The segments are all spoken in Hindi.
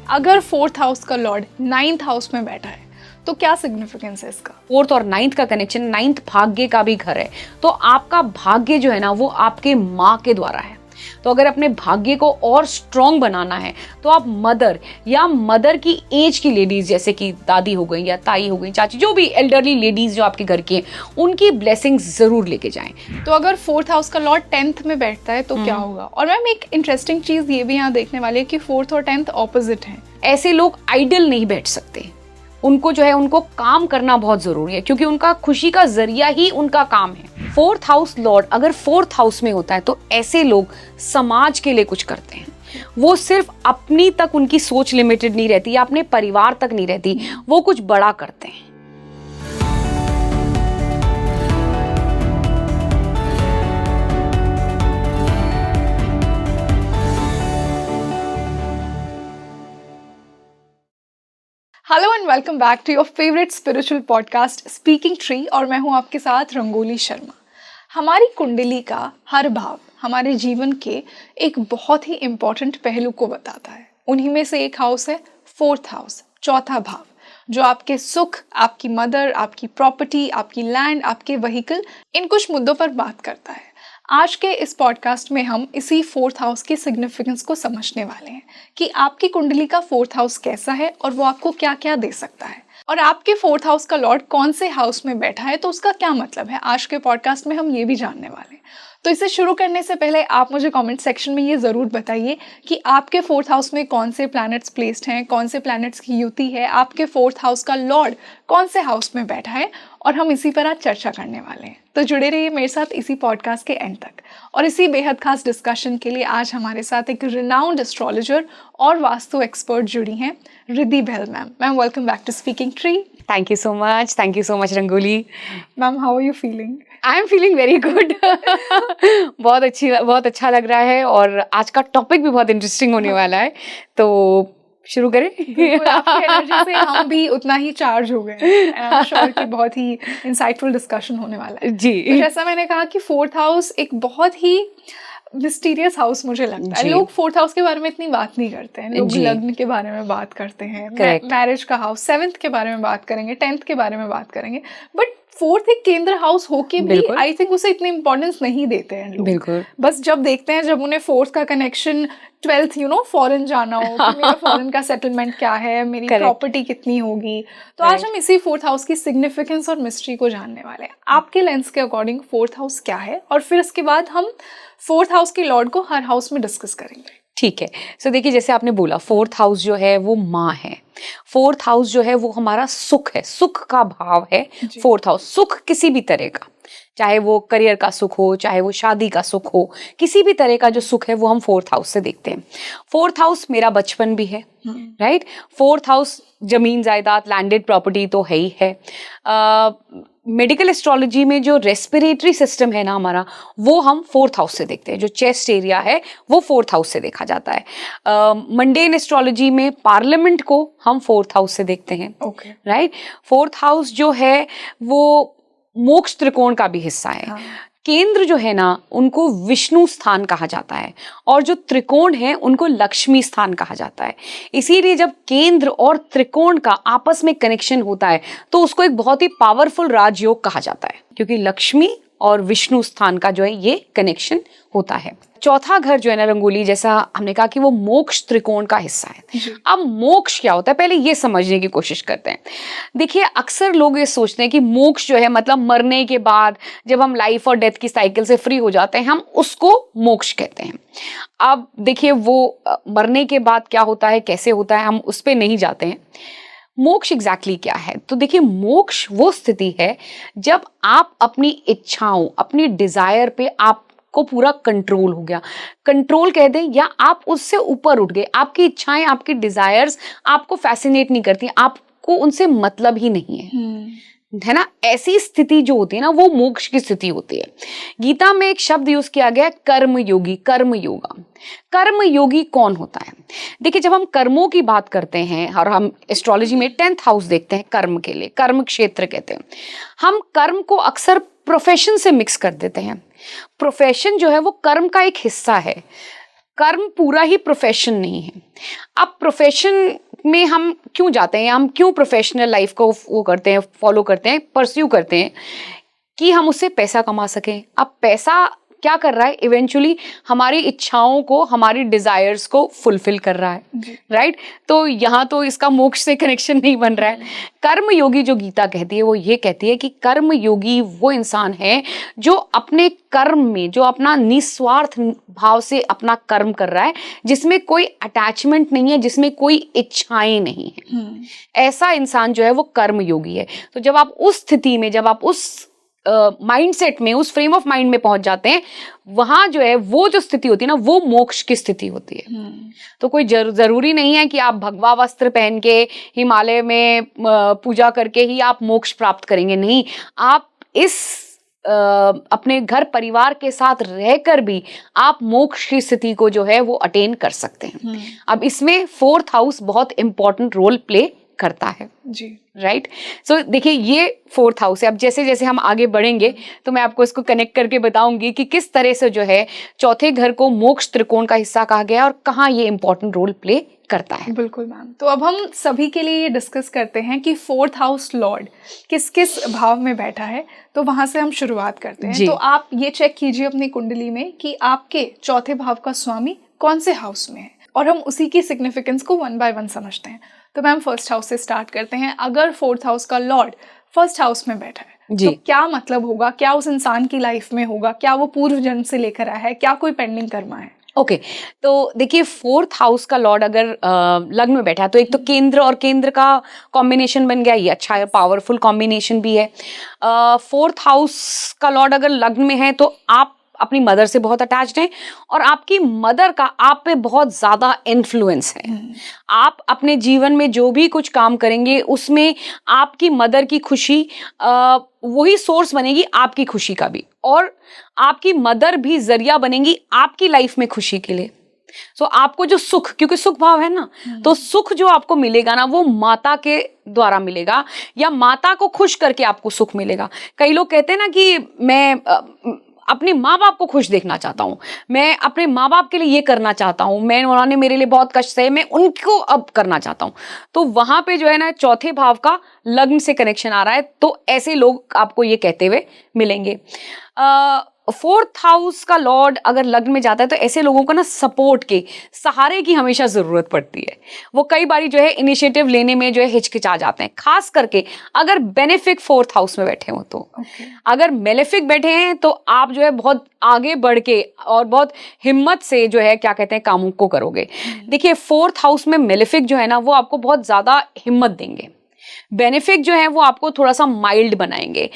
अगर फोर्थ हाउस का लॉर्ड नाइन्थ हाउस में बैठा है तो क्या सिग्निफिकेंस है इसका? फोर्थ और नाइन्थ का कनेक्शन, नाइन्थ भाग्य का भी घर है, तो आपका भाग्य जो है ना वो आपके माँ के द्वारा है। तो अगर अपने भाग्य को और स्ट्रॉन्ग बनाना है तो आप मदर या मदर की एज की लेडीज, जैसे कि दादी हो गई या ताई हो गई, चाची, जो भी एल्डरली लेडीज जो आपके घर की हैं, उनकी ब्लेसिंग्स जरूर लेके जाएं। तो अगर फोर्थ हाउस का लॉर्ड 10th में बैठता है तो क्या होगा? और मैम एक इंटरेस्टिंग चीज ये भी यहाँ देखने वाली है कि फोर्थ और 10th ऑपोजिट हैं। ऐसे लोग आइडल नहीं बैठ सकते, उनको जो है उनको काम करना बहुत जरूरी है, क्योंकि उनका खुशी का जरिया ही उनका काम है। फोर्थ हाउस लॉर्ड अगर फोर्थ हाउस में होता है तो ऐसे लोग समाज के लिए कुछ करते हैं। वो सिर्फ अपनी तक उनकी सोच लिमिटेड नहीं रहती या अपने परिवार तक नहीं रहती, वो कुछ बड़ा करते हैं। Hello and welcome back to your favourite spiritual podcast speaking tree, और मैं हूं आपके साथ रंगोली शर्मा। हमारी कुंडली का हर भाव हमारे जीवन के एक बहुत ही इम्पोर्टेंट पहलू को बताता है। उन्हीं में से एक हाउस है फोर्थ हाउस, चौथा भाव, जो आपके सुख, आपकी मदर, आपकी प्रॉपर्टी, आपकी लैंड, आपके व्हीकल, इन कुछ मुद्दों पर बात करता है। आज के इस पॉडकास्ट में हम इसी फोर्थ हाउस की सिग्निफिकेंस को समझने वाले हैं कि आपकी कुंडली का फोर्थ हाउस कैसा है और वो आपको क्या क्या दे सकता है, और आपके फोर्थ हाउस का लॉर्ड कौन से हाउस में बैठा है तो उसका क्या मतलब है। आज के पॉडकास्ट में हम ये भी जानने वाले हैं। तो इसे शुरू करने से पहले आप मुझे कमेंट सेक्शन में ये ज़रूर बताइए कि आपके फोर्थ हाउस में कौन से प्लैनेट्स प्लेस्ड हैं, कौन से प्लैनेट्स की युति है, आपके फोर्थ हाउस का लॉर्ड कौन से हाउस में बैठा है, और हम इसी पर आज चर्चा करने वाले हैं। तो जुड़े रहिए मेरे साथ इसी पॉडकास्ट के एंड तक। और इसी बेहद खास डिस्कशन के लिए आज हमारे साथ एक रिनाउंड एस्ट्रोलॉजर और वास्तु एक्सपर्ट जुड़ी हैं, Riddhi Bahl ma'am. Ma'am, welcome back to Speaking Tree. Thank you so much Rangoli. Ma'am, how are you feeling? I am feeling very good. बहुत अच्छा लग रहा है, और आज का टॉपिक भी बहुत इंटरेस्टिंग होने वाला है, तो शुरू करें। आपकी एनर्जी से हम भी उतना ही चार्ज हो गए हैं। आई एम श्योर कि बहुत ही इंसाइटफुल डिस्कशन होने वाला है जी। तो जैसा मैंने कहा कि फोर्थ हाउस एक बहुत ही मिस्टीरियस हाउस मुझे लगता है। लोग फोर्थ हाउस के बारे में इतनी बात नहीं करते हैं। लोग लग्न के बारे में बात करते हैं, मैरिज का हाउस, 7th के बारे में बात करेंगे, 10th के बारे में बात करेंगे, बट फोर्थ एक केंद्र हाउस होके भी आई थिंक उसे इतनी इंपॉर्टेंस नहीं देते हैं लोग। बिल्कुल। बस जब देखते हैं, जब उन्हें फोर्थ का कनेक्शन 12th फॉरेन जाना हो, कि मेरा फॉरेन का सेटलमेंट क्या है, मेरी प्रॉपर्टी कितनी होगी। तो आज हम इसी फोर्थ हाउस की सिग्निफिकेंस और मिस्ट्री को जानने वाले हैं। आपके लेंस के अकॉर्डिंग फोर्थ हाउस क्या है, और फिर इसके बाद हम फोर्थ हाउस के लॉर्ड को हर हाउस में डिस्कस करेंगे। ठीक है। सो देखिए, जैसे आपने बोला, फोर्थ हाउस जो है वो माँ है। फोर्थ हाउस जो है वो हमारा सुख है, सुख का भाव है फोर्थ हाउस। सुख किसी भी तरह का, चाहे वो करियर का सुख हो, चाहे वो शादी का सुख हो, किसी भी तरह का जो सुख है वो हम फोर्थ हाउस से देखते हैं। फोर्थ हाउस मेरा बचपन भी है, राइट। फोर्थ हाउस जमीन जायदाद, लैंडेड प्रॉपर्टी तो है ही है। मेडिकल एस्ट्रोलॉजी में जो रेस्पिरेटरी सिस्टम है ना हमारा, वो हम फोर्थ हाउस से देखते हैं। जो चेस्ट एरिया है वो फोर्थ हाउस से देखा जाता है। मंडेन एस्ट्रोलॉजी में पार्लियामेंट को हम फोर्थ हाउस से देखते हैं, राइट। फोर्थ हाउस जो है वो मोक्ष त्रिकोण का भी हिस्सा है। केंद्र जो है ना उनको विष्णु स्थान कहा जाता है, और जो त्रिकोण है उनको लक्ष्मी स्थान कहा जाता है। इसीलिए जब केंद्र और त्रिकोण का आपस में कनेक्शन होता है तो उसको एक बहुत ही पावरफुल राजयोग कहा जाता है, क्योंकि लक्ष्मी और विष्णु स्थान का जो है ये कनेक्शन होता है। चौथा घर जो है ना रंगोली, जैसा हमने कहा कि वो मोक्ष त्रिकोण का हिस्सा है। अब मोक्ष क्या होता है, पहले ये समझने की कोशिश करते हैं। देखिए, अक्सर लोग ये सोचते हैं कि मोक्ष जो है मतलब मरने के बाद जब हम लाइफ और डेथ की साइकिल से फ्री हो जाते हैं, हम उसको मोक्ष कहते हैं। अब देखिए, वो मरने के बाद क्या होता है, कैसे होता है, हम उस पर नहीं जाते हैं। मोक्ष एग्जैक्टली क्या है, तो देखिए, मोक्ष वो स्थिति है जब आप अपनी इच्छाओं, अपनी डिजायर पे आपको पूरा कंट्रोल हो गया। कंट्रोल कह दें, या आप उससे ऊपर उठ गए। आपकी इच्छाएं, आपकी डिजायर्स आपको फैसिनेट नहीं करती, आपको उनसे मतलब ही नहीं है ना। ऐसी स्थिति जो होती है ना, वो मोक्ष की स्थिति होती है। गीता में एक शब्द यूज किया गया है, कर्म योगी, कर्म योगा। कर्म योगी कौन होता है? देखिए, जब हम कर्मों की बात करते हैं और हम एस्ट्रोलॉजी में 10th हाउस देखते हैं कर्म के लिए, कर्म क्षेत्र कहते हैं। हम कर्म को अक्सर प्रोफेशन से मिक्स कर देते हैं। प्रोफेशन जो है वो कर्म का एक हिस्सा है। कर्म पूरा ही प्रोफेशन नहीं है। अब प्रोफेशन में हम क्यों जाते हैं, हम क्यों प्रोफेशनल लाइफ को वो करते हैं, फॉलो करते हैं, परस्यू करते हैं, कि हम उससे पैसा कमा सकें। अब पैसा क्या कर रहा है, इवेंचुअली हमारी इच्छाओं को, हमारी डिजायर्स को फुलफिल कर रहा है, राइट। तो यहाँ तो इसका मोक्ष से कनेक्शन नहीं बन रहा है। कर्म योगी जो गीता कहती है वो ये कहती है कि कर्म योगी वो इंसान है जो अपने कर्म में, जो अपना निस्वार्थ भाव से अपना कर्म कर रहा है, जिसमें कोई अटैचमेंट नहीं है, जिसमें कोई इच्छाएं नहीं है। ऐसा इंसान जो है वो कर्म योगी है। तो जब आप उस स्थिति में, जब आप उस माइंडसेट में, उस फ्रेम ऑफ माइंड में पहुंच जाते हैं, वहां जो है वो जो स्थिति होती है ना, वो मोक्ष की स्थिति होती है। तो कोई जरूरी नहीं है कि आप भगवा वस्त्र पहन के हिमालय में पूजा करके ही आप मोक्ष प्राप्त करेंगे। नहीं, आप इस अपने घर परिवार के साथ रहकर भी आप मोक्ष की स्थिति को जो है वो अटेन कर सकते हैं। अब इसमें 4th हाउस बहुत इंपॉर्टेंट रोल प्ले करता है जी, राइट। सो देखिए ये 4th हाउस है। अब जैसे जैसे हम आगे बढ़ेंगे तो मैं आपको इसको कनेक्ट करके बताऊंगी कि किस तरह से जो है चौथे घर को मोक्ष त्रिकोण का हिस्सा कहा गया है और कहाँ ये इंपॉर्टेंट रोल प्ले करता है। बिल्कुल मैम। तो अब हम सभी के लिए ये डिस्कस करते हैं कि 4th हाउस लॉर्ड किस किस भाव में बैठा है, तो वहां से हम शुरुआत करते हैं। तो आप ये चेक कीजिए अपनी कुंडली में कि आपके चौथे भाव का स्वामी कौन से हाउस में है, और हम उसी की सिग्निफिकेंस को 1 by 1 समझते हैं। तो मैम फर्स्ट हाउस से स्टार्ट करते हैं। अगर 4th हाउस का लॉर्ड फर्स्ट हाउस में बैठा है तो क्या मतलब होगा, क्या उस इंसान की लाइफ में होगा, क्या वो पूर्व जन्म से लेकर आया है, क्या कोई पेंडिंग कर्मा है? ओके तो देखिए 4th हाउस का लॉर्ड अगर लग्न में बैठा है तो एक तो केंद्र और केंद्र का कॉम्बिनेशन बन गया, ये अच्छा है, पावरफुल कॉम्बिनेशन भी है। 4th हाउस का लॉर्ड अगर लग्न में है तो आप अपनी मदर से बहुत अटैच्ड हैं और आपकी मदर का आप पे बहुत ज़्यादा इन्फ्लुएंस है। आप अपने जीवन में जो भी कुछ काम करेंगे उसमें आपकी मदर की खुशी वही सोर्स बनेगी आपकी खुशी का भी, और आपकी मदर भी जरिया बनेंगी आपकी लाइफ में खुशी के लिए। सो आपको जो सुख, क्योंकि सुख भाव है ना, तो सुख जो आपको मिलेगा ना वो माता के द्वारा मिलेगा या माता को खुश करके आपको सुख मिलेगा। कई लोग कहते हैं ना कि मैं अपने माँ बाप को खुश देखना चाहता हूँ, मैं अपने माँ बाप के लिए ये करना चाहता हूँ, उन्होंने मेरे लिए बहुत कष्ट सहे, मैं उनको अब करना चाहता हूँ। तो वहां पे जो है ना चौथे भाव का लग्न से कनेक्शन आ रहा है, तो ऐसे लोग आपको ये कहते हुए मिलेंगे। 4th हाउस का लॉर्ड अगर लग्न में जाता है तो ऐसे लोगों को ना सपोर्ट के, सहारे की हमेशा जरूरत पड़ती है। वो कई बारी जो है इनिशिएटिव लेने में जो है हिचकिचा जाते हैं, खास करके अगर बेनिफिक 4th हाउस में बैठे हो तो। अगर मेलेफिक बैठे हैं तो आप जो है बहुत आगे बढ़ के और बहुत हिम्मत से जो है क्या कहते हैं कामों को करोगे। देखिए 4th हाउस में मेलेफिक जो है ना वो आपको बहुत ज्यादा हिम्मत देंगे, बेनिफिक जो है वो आपको थोड़ा सा माइल्ड बनाएंगे,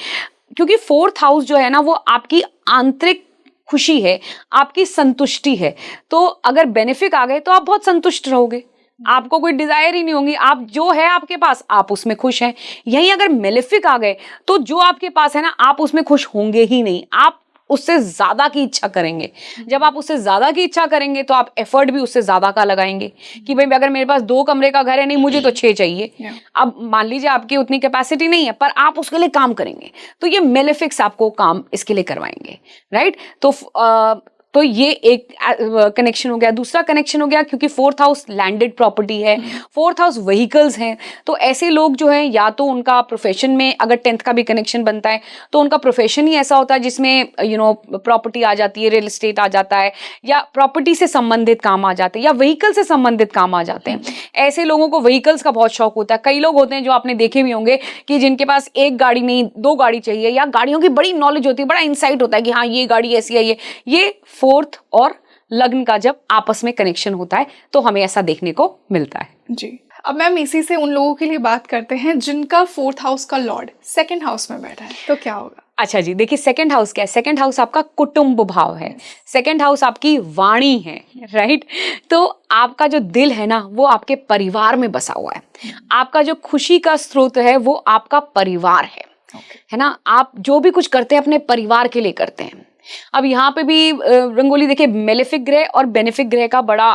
क्योंकि 4th हाउस जो है ना वो आपकी आंतरिक खुशी है, आपकी संतुष्टि है। तो अगर बेनिफिक आ गए तो आप बहुत संतुष्ट रहोगे, आपको कोई डिजायर ही नहीं होगी, आप जो है आपके पास आप उसमें खुश हैं। यही अगर मेलेफिक आ गए तो जो आपके पास है ना आप उसमें खुश होंगे ही नहीं, आप उससे ज्यादा की इच्छा करेंगे। जब आप उससे ज्यादा की इच्छा करेंगे तो आप एफर्ट भी उससे ज्यादा का लगाएंगे कि भाई अगर मेरे पास 2 कमरे का घर है, नहीं मुझे तो 6 चाहिए। अब मान लीजिए आपकी उतनी कैपेसिटी नहीं है पर आप उसके लिए काम करेंगे, तो ये मेलेफिक्स आपको काम इसके लिए करवाएंगे, राइट। तो ये एक कनेक्शन हो गया। दूसरा कनेक्शन हो गया क्योंकि 4th हाउस लैंडेड प्रॉपर्टी है, 4th हाउस व्हीकल्स हैं, तो ऐसे लोग जो हैं या तो उनका प्रोफेशन में अगर 10th का भी कनेक्शन बनता है तो उनका प्रोफेशन ही ऐसा होता है जिसमें प्रॉपर्टी आ जाती है, रियल एस्टेट आ जाता है, या प्रॉपर्टी से संबंधित काम आ जाते हैं, या व्हीकल से संबंधित काम आ जाते हैं। ऐसे लोगों को व्हीकल्स का बहुत शौक होता है। कई लोग होते हैं जो आपने देखे भी होंगे कि जिनके पास 1 गाड़ी नहीं 2 गाड़ी चाहिए, या गाड़ियों की बड़ी नॉलेज होती है, बड़ा इंसाइट होता है कि हाँ ये गाड़ी ऐसी है। ये 4th और लग्न का जब आपस में कनेक्शन होता है तो हमें ऐसा देखने को मिलता है जी। अब मैम इसी से उन लोगों के लिए बात करते हैं जिनका 4th हाउस का लॉर्ड 2nd हाउस में बैठा है, तो क्या होगा? अच्छा जी, देखिए 2nd हाउस क्या है? 2nd हाउस आपका कुटुंब भाव है, 2nd हाउस आपकी वाणी है, राइट। तो आपका जो दिल है ना वो आपके परिवार में बसा हुआ है। आपका जो खुशी का स्रोत है वो आपका परिवार है ना। आप जो भी कुछ करते हैं अपने परिवार के लिए करते हैं। अब यहाँ पे भी रंगोली देखिए मेलेफिक ग्रह और बेनिफिक ग्रह का बड़ा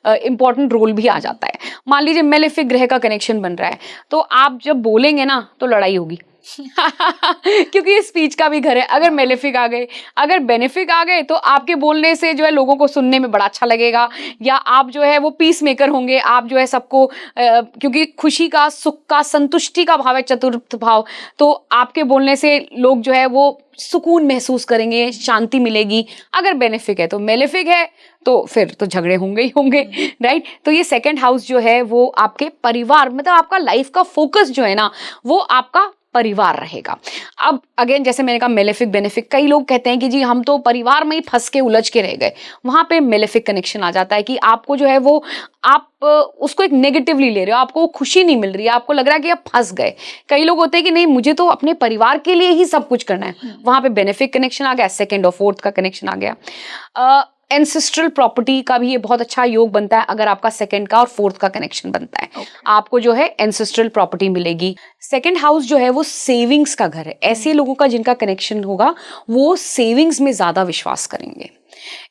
इंपॉर्टेंट रोल भी आ जाता है। मान लीजिए मेलेफिक ग्रह का कनेक्शन बन रहा है तो आप जब बोलेंगे ना तो लड़ाई होगी क्योंकि ये स्पीच का भी घर है। अगर मेलेफिक आ गए, अगर बेनिफिक आ गए, तो आपके बोलने से जो है लोगों को सुनने में बड़ा अच्छा लगेगा, या आप जो है वो पीस मेकर होंगे। आप जो है सबको क्योंकि खुशी का, सुख का, संतुष्टि का भाव है चतुर्थ भाव, तो आपके बोलने से लोग जो है वो सुकून महसूस करेंगे, शांति मिलेगी। अगर बेनिफिक है, तो मेलेफिक है तो फिर तो झगड़े होंगे ही होंगे, राइट। तो ये सेकंड हाउस जो है वो आपके परिवार, मतलब आपका लाइफ का फोकस जो है ना, वो आपका परिवार रहेगा। अब अगेन जैसे मैंने कहा मेलेफिक बेनिफिक, कई लोग कहते हैं कि जी हम तो परिवार में ही फंस के उलझ के रह गए। वहां पे मेलेफिक कनेक्शन आ जाता है कि आपको जो है वो, आप उसको एक नेगेटिवली ले रहे हो, आपको खुशी नहीं मिल रही है, आपको लग रहा है कि आप फंस गए। कई लोग होते हैं कि नहीं, मुझे तो अपने परिवार के लिए ही सब कुछ करना है। वहां पे बेनिफिक कनेक्शन आ गया, सेकेंड और फोर्थ का कनेक्शन आ गया। एंसेस्ट्रल प्रॉपर्टी का भी ये बहुत अच्छा योग बनता है अगर आपका सेकंड का और फोर्थ का कनेक्शन बनता है। आपको जो है एंसेस्ट्रल प्रॉपर्टी मिलेगी। सेकंड हाउस जो है वो सेविंग्स का घर है। ऐसे लोगों का जिनका कनेक्शन होगा वो सेविंग्स में ज्यादा विश्वास करेंगे।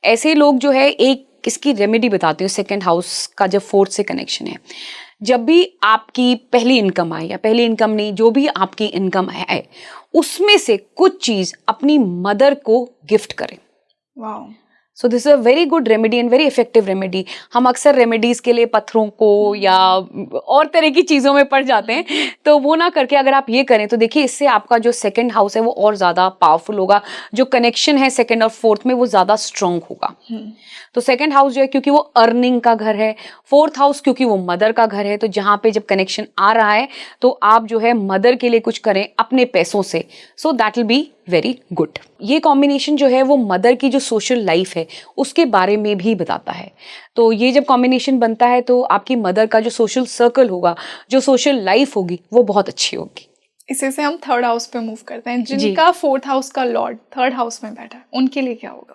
ऐसे लोग जो है, एक इसकी रेमेडी बताती हूँ सेकंड हाउस का जब फोर्थ से कनेक्शन है। जब भी आपकी पहली इनकम आए, या पहली इनकम नहीं, जो भी आपकी इनकम है उसमें से कुछ चीज अपनी मदर को गिफ्ट करें। Wow. So this is a very good remedy and very effective remedy. हम अक्सर रेमेडीज के लिए पत्थरों को या और तरह की चीज़ों में पड़ जाते हैं, तो वो ना करके अगर आप ये करें तो देखिए इससे आपका जो सेकंड हाउस है वो और ज़्यादा पावरफुल होगा। जो कनेक्शन है सेकंड और फोर्थ में वो ज़्यादा स्ट्रांग होगा। तो सेकंड हाउस जो है क्योंकि वो अर्निंग का घर है, फोर्थ हाउस क्योंकि वो मदर का घर है, तो जहाँ पे जब कनेक्शन आ रहा है तो आप जो है मदर के लिए कुछ करें अपने पैसों से, सो that will be very good. ये कॉम्बिनेशन जो है वो मदर की जो सोशल लाइफ है उसके बारे में भी बताता है। तो ये जब कॉम्बिनेशन बनता है तो आपकी मदर का जो सोशल सर्कल होगा, जो सोशल लाइफ होगी, वो बहुत अच्छी होगी। इसी से हम थर्ड हाउस पे मूव करते हैं। जिनका फोर्थ हाउस का लॉर्ड थर्ड हाउस में बैठा है उनके लिए क्या होगा?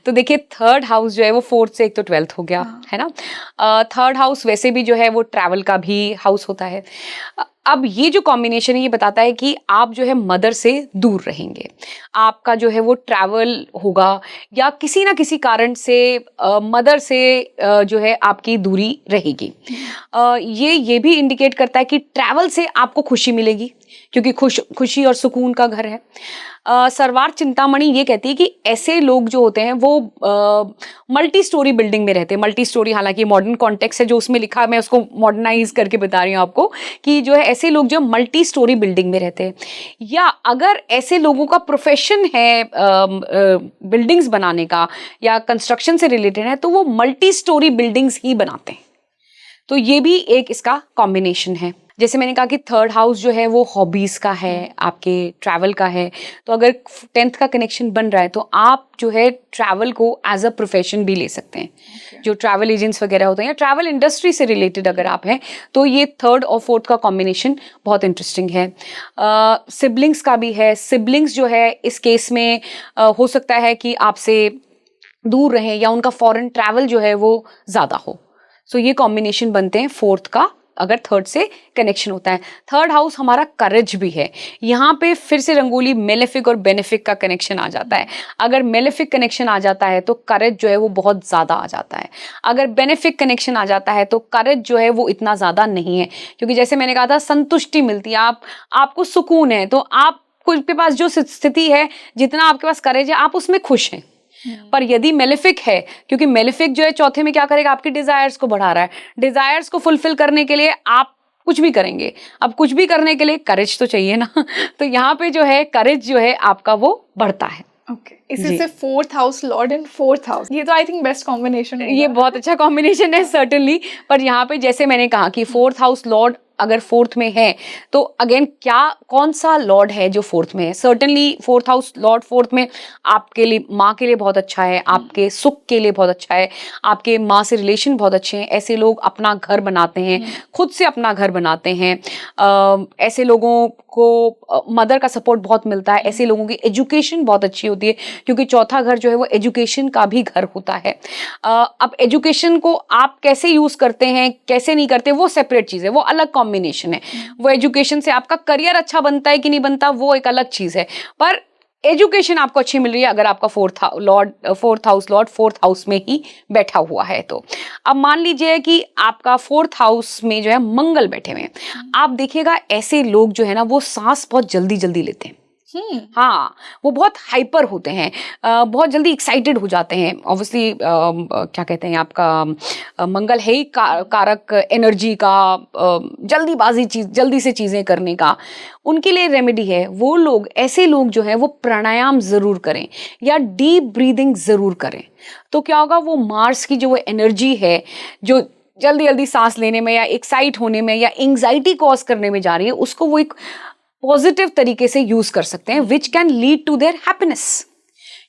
तो देखिए थर्ड हाउस जो है वो फोर्थ से एक तो ट्वेल्थ हो गया, है ना। थर्ड हाउस वैसे भी जो है वो ट्रैवल का भी हाउस होता है। अब ये जो कॉम्बिनेशन है ये बताता है कि आप जो है मदर से दूर रहेंगे, आपका जो है वो ट्रैवल होगा, या किसी ना किसी कारण से मदर से जो है आपकी दूरी रहेगी। ये भी इंडिकेट करता है कि ट्रैवल से आपको खुशी मिलेगी, क्योंकि खुशी और सुकून का घर है। सरवार चिंतामणि ये कहती है कि ऐसे लोग जो होते हैं वो मल्टी स्टोरी बिल्डिंग में रहते हैं। मल्टी स्टोरी हालांकि मॉडर्न कॉन्टेक्स्ट है जो उसमें लिखा है, मैं उसको मॉडर्नाइज करके बता रही हूँ आपको, कि जो है ऐसे लोग जो मल्टी स्टोरी बिल्डिंग में रहते हैं, या अगर ऐसे लोगों का प्रोफेशन है बिल्डिंग्स बनाने का या कंस्ट्रक्शन से रिलेटेड है, तो वो मल्टी स्टोरी बिल्डिंग्स ही बनाते हैं। तो ये भी एक इसका कॉम्बिनेशन है। जैसे मैंने कहा कि थर्ड हाउस जो है वो हॉबीज का है, आपके ट्रैवल का है, तो अगर 10th का कनेक्शन बन रहा है तो आप जो है ट्रैवल को एज अ प्रोफेशन भी ले सकते हैं। जो ट्रैवल एजेंट्स वगैरह होते हैं या ट्रैवल इंडस्ट्री से रिलेटेड अगर आप हैं, तो ये थर्ड और फोर्थ का कॉम्बिनेशन बहुत इंटरेस्टिंग है। सिबलिंग्स का भी है। सिबलिंग्स जो है इस केस में हो सकता है कि आपसे दूर रहें या उनका फॉरेन ट्रैवल जो है वो ज़्यादा हो। सो ये कॉम्बिनेशन बनते हैं फोर्थ का अगर थर्ड से कनेक्शन होता है। थर्ड हाउस हमारा करेज भी है। यहाँ पे फिर से रंगोली मेलेफिक और बेनिफिक का कनेक्शन आ जाता है। अगर मेलेफिक कनेक्शन आ जाता है तो करेज जो है वो बहुत ज़्यादा आ जाता है। अगर बेनिफिक कनेक्शन आ जाता है तो करेज जो है वो इतना ज़्यादा नहीं है, क्योंकि जैसे मैंने कहा था संतुष्टि मिलती है, आपको सुकून है, तो आपके पास जो स्थिति है, जितना आपके पास करेज है, आप उसमें खुश हैं। पर यदि मेलेफिक है, क्योंकि मेलेफिक जो है चौथे में क्या करेगा, आपकी डिजायर्स को बढ़ा रहा है। डिजायर्स को फुलफिल करने के लिए आप कुछ भी करेंगे। अब कुछ भी करने के लिए करेज तो चाहिए ना तो यहाँ पे जो है करेज जो है आपका वो बढ़ता है। ओके, इसी से fourth house Lord and fourth house, ये तो आई थिंक बेस्ट कॉम्बिनेशन है। ये बहुत अच्छा कॉम्बिनेशन है सर्टेनली। पर यहाँ पे जैसे मैंने कहा कि फोर्थ हाउस लॉर्ड अगर फोर्थ में है तो अगेन कौन सा लॉर्ड है जो फोर्थ में है। Certainly fourth house Lord fourth में आपके लिए, माँ के लिए बहुत अच्छा है, आपके सुख के लिए बहुत अच्छा है, आपके माँ से रिलेशन बहुत अच्छे हैं। ऐसे लोग अपना घर बनाते हैं, खुद से अपना घर बनाते हैं। ऐसे लोगों को मदर का सपोर्ट बहुत मिलता है। ऐसे लोगों की एजुकेशन बहुत अच्छी होती है, क्योंकि चौथा घर जो है वो एजुकेशन का भी घर होता है। अब एजुकेशन को आप कैसे यूज करते हैं, कैसे नहीं करते, वो सेपरेट चीज़ है, वो अलग कॉम्बिनेशन है। वो एजुकेशन से आपका करियर अच्छा बनता है कि नहीं बनता, वो एक अलग चीज़ है। पर एजुकेशन आपको अच्छी मिल रही है अगर आपका fourth house Lord fourth house में ही बैठा हुआ है। तो अब मान लीजिए कि आपका फोर्थ हाउस में जो है मंगल बैठे हुए हैं, आप देखिएगा ऐसे लोग जो है ना वो सांस बहुत जल्दी जल्दी लेते हैं। हाँ, वो बहुत हाइपर होते हैं, बहुत जल्दी एक्साइटेड हो जाते हैं। ऑब्वियसली क्या कहते हैं आपका मंगल है ही कारक एनर्जी का, जल्दी से चीज़ें करने का। उनके लिए रेमेडी है, वो लोग ऐसे लोग जो है वो प्राणायाम ज़रूर करें या डीप ब्रीदिंग ज़रूर करें। तो क्या होगा, वो मार्स की जो वो एनर्जी है जो जल्दी जल्दी सांस लेने में या एक्साइट होने में या एंग्जाइटी कॉज करने में जा रही है, उसको वो एक पॉजिटिव तरीके से यूज कर सकते हैं, which can lead to their happiness.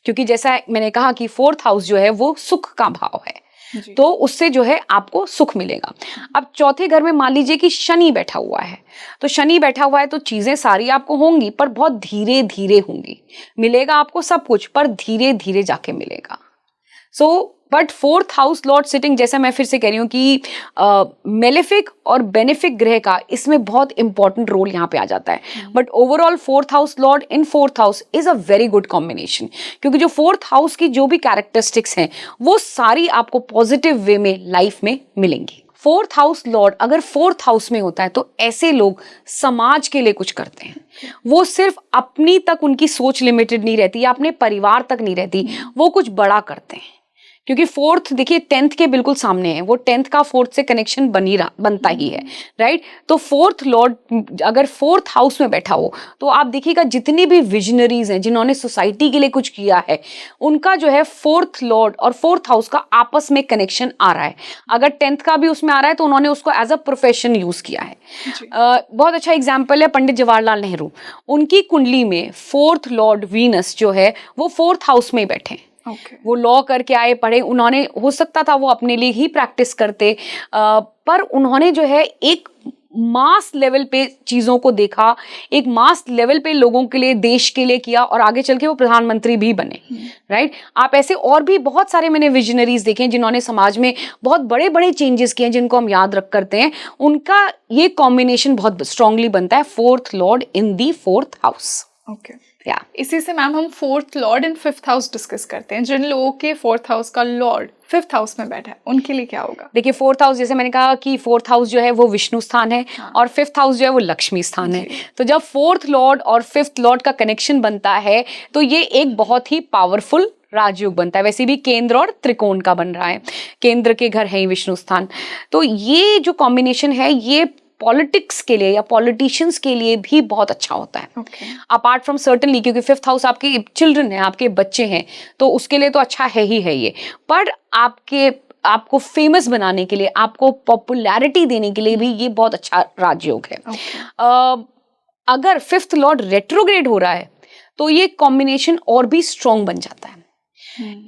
क्योंकि जैसा मैंने कहा कि फोर्थ हाउस जो है वो सुख का भाव है, तो उससे जो है आपको सुख मिलेगा। अब चौथे घर में मान लीजिए कि शनि बैठा हुआ है, तो शनि बैठा हुआ है तो चीजें सारी आपको होंगी पर बहुत धीरे धीरे होंगी। मिलेगा आपको सब कुछ पर धीरे धीरे जाके मिलेगा। So but fourth house Lord sitting, जैसा मैं फिर से कह रही हूँ कि मेलेफिक और बेनिफिक ग्रह का इसमें बहुत इंपॉर्टेंट रोल यहाँ पे आ जाता है। But overall fourth house Lord in fourth house is a very good combination, क्योंकि जो फोर्थ हाउस की जो भी कैरेक्टरिस्टिक्स हैं वो सारी आपको पॉजिटिव वे में लाइफ में मिलेंगी। फोर्थ हाउस लॉर्ड अगर फोर्थ हाउस में होता है तो ऐसे लोग समाज के लिए कुछ करते हैं। वो सिर्फ अपनी तक उनकी सोच लिमिटेड नहीं रहती या अपने परिवार तक नहीं रहती, वो कुछ बड़ा करते हैं। क्योंकि फोर्थ देखिए 10th के बिल्कुल सामने है, वो 10th का फोर्थ से कनेक्शन बनता ही है, राइट। तो फोर्थ लॉर्ड अगर फोर्थ हाउस में बैठा हो तो आप देखिएगा जितनी भी विजनरीज हैं जिन्होंने सोसाइटी के लिए कुछ किया है, उनका जो है फोर्थ लॉर्ड और फोर्थ हाउस का आपस में कनेक्शन आ रहा है। अगर 10th का भी उसमें आ रहा है तो उन्होंने उसको एज अ प्रोफेशन यूज किया है। बहुत अच्छा एग्जाम्पल है पंडित जवाहरलाल नेहरू, उनकी कुंडली में फोर्थ लॉर्ड वीनस जो है वो फोर्थ हाउस में बैठे। वो लॉ करके आए, पढ़े, उन्होंने हो सकता था वो अपने लिए ही प्रैक्टिस करते, पर उन्होंने जो है एक मास लेवल पे चीज़ों को देखा, एक मास लेवल पे लोगों के लिए, देश के लिए किया और आगे चल के वो प्रधानमंत्री भी बने, राइट। आप ऐसे और भी बहुत सारे मैंने विजनरीज देखे हैं जिन्होंने समाज में बहुत बड़े बड़े चेंजेस किए हैं, जिनको हम याद रख करते हैं। उनका ये कॉम्बिनेशन बहुत स्ट्रांगली बनता है, fourth lord in the fourth house. इसी से मैम हम fourth lord in fifth house discuss करते हैं। जिन लोगों के फोर्थ हाउस का लॉर्ड फिफ्थ हाउस में बैठा है उनके लिए क्या होगा? देखिए फोर्थ हाउस, जैसे मैंने कहा कि फोर्थ हाउस जो है वो विष्णु स्थान है, और फिफ्थ हाउस जो है वो लक्ष्मी स्थान है। तो जब फोर्थ लॉर्ड और फिफ्थ लॉर्ड का कनेक्शन बनता है तो ये एक बहुत ही पावरफुल राजयोग बनता है। वैसे भी केंद्र और त्रिकोण का बन रहा है, केंद्र के घर है ही विष्णु स्थान। तो ये जो कॉम्बिनेशन है ये पॉलिटिक्स के लिए या पॉलिटिशियंस के लिए भी बहुत अच्छा होता है। अपार्ट फ्रॉम सर्टनली, क्योंकि फिफ्थ हाउस आपके चिल्ड्रन है, आपके बच्चे हैं, तो उसके लिए तो अच्छा है ही है ये। पर आपको फेमस बनाने के लिए, आपको पॉपुलैरिटी देने के लिए भी ये बहुत अच्छा राजयोग है। अगर फिफ्थ लॉर्ड रेट्रोग्रेड हो रहा है तो ये कॉम्बिनेशन और भी स्ट्रॉन्ग बन जाता है।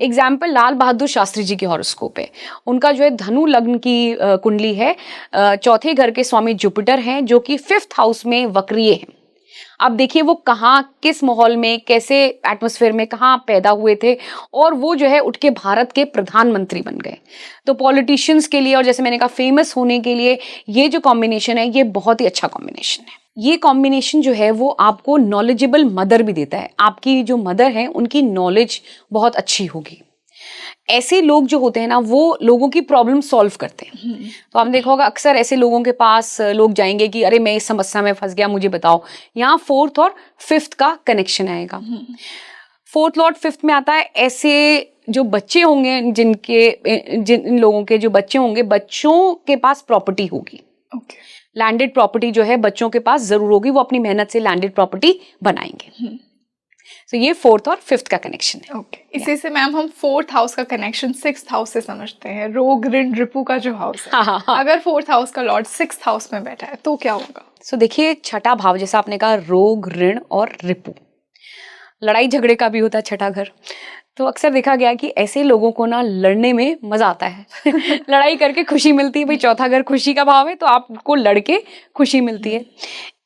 एग्जाम्पल लाल बहादुर शास्त्री जी के हॉरोस्कोप है, उनका जो है धनु लग्न की कुंडली है, चौथे घर के स्वामी जुपिटर हैं जो कि फिफ्थ हाउस में वक्रीय हैं। अब देखिए वो कहाँ, किस माहौल में, कैसे एटमॉस्फेयर में कहाँ पैदा हुए थे, और वो जो है उठ के भारत के प्रधानमंत्री बन गए। तो पॉलिटिशियंस के लिए और जैसे मैंने कहा फेमस होने के लिए ये जो कॉम्बिनेशन है ये बहुत ही अच्छा कॉम्बिनेशन है। ये कॉम्बिनेशन जो है वो आपको नॉलेजेबल मदर भी देता है। आपकी जो मदर है उनकी नॉलेज बहुत अच्छी होगी। ऐसे लोग जो होते हैं ना वो लोगों की प्रॉब्लम सॉल्व करते हैं। तो आप देखोगे अक्सर ऐसे लोगों के पास लोग जाएंगे कि अरे मैं इस समस्या में फंस गया, मुझे बताओ। यहाँ फोर्थ और फिफ्थ का कनेक्शन आएगा। फोर्थ लॉर्ड फिफ्थ में आता है। ऐसे जो बच्चे होंगे जिन लोगों के जो बच्चे होंगे, बच्चों के पास प्रॉपर्टी होगी। लैंडेड प्रॉपर्टी जो है बच्चों के पास जरूर होगी, वो अपनी मेहनत से लैंडेड प्रॉपर्टी बनाएंगे। तो ये फोर्थ और फिफ्थ का कनेक्शन है। इसी से मैम हम फोर्थ हाउस का कनेक्शन सिक्स्थ हाउस से समझते हैं। रोग ऋण रिपु का जो हाउस है, अगर फोर्थ हाउस का लॉर्ड सिक्स्थ हाउस में बैठा है तो क्या होगा? सो देखिए छठा भाव, जैसा आपने कहा रोग ऋण और रिपु, लड़ाई झगड़े का भी होता है छठा घर। तो अक्सर देखा गया कि ऐसे लोगों को ना लड़ने में मजा आता है लड़ाई करके खुशी मिलती है। भाई चौथा घर खुशी का भाव है तो आपको लड़के खुशी मिलती है।